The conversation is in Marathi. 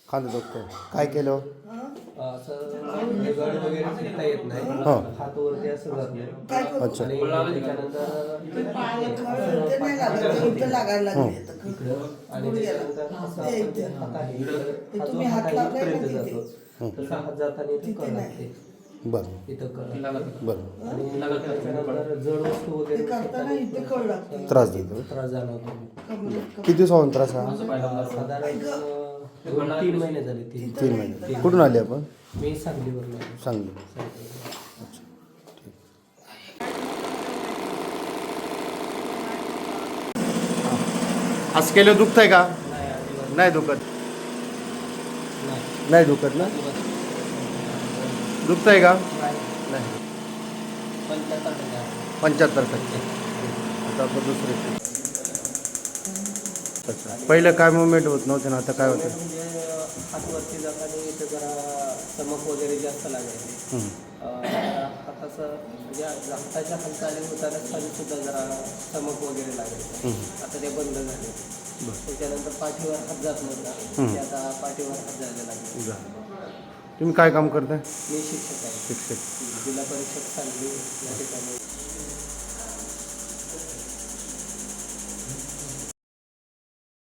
खांदा दुखतोय. काय केलं? असं गड वगैरे फिरता येत नाही. हात वरती असं जात नाही. अच्छा. आणि त्याच्यानंतर इकडं आणि त्याच्यानंतर असं आपण जे हात आहे इकडं, हा जो हात आहे इथपर्यंत जातो. तसा हात जाताना इथं कळ लागते. बरं इथं कळ बरं. आणि त्याच्यानंतर जड वस्तू वगैरे उचलताना त्रास देतो. त्रास जाणवतो. किती दिवसाहून त्रास हा? साधारण 2-3 महिने झाले. 3 महिने. कुठून आले आपण? मी सांगलीवरून आलो. सांगली. असं केलं दुखतंय का? नाही दुखत. नाही दुखत ना? दुखतंय का? नाही. 75%. आता आपण दुसरे. अच्छा. पहिलं काय मुवमेंट होत नव्हते ना, आता काय होतं? म्हणजे हातवरती जाताना इथं जरा चमक वगैरे जास्त लागायची. हाताचं म्हणजे हाताच्या हालचाली होताना खाली सुद्धा जरा चमक वगैरे लागायची. आता ते बंद झाले. त्याच्यानंतर पाठीवर हात जात नव्हता, ते आता पाठीवर हात जायला लागले. तुम्ही काय काम करताय? मी शिक्षक आहे. शिक्षक. जिल्हा परिषद सांगली या ठिकाणी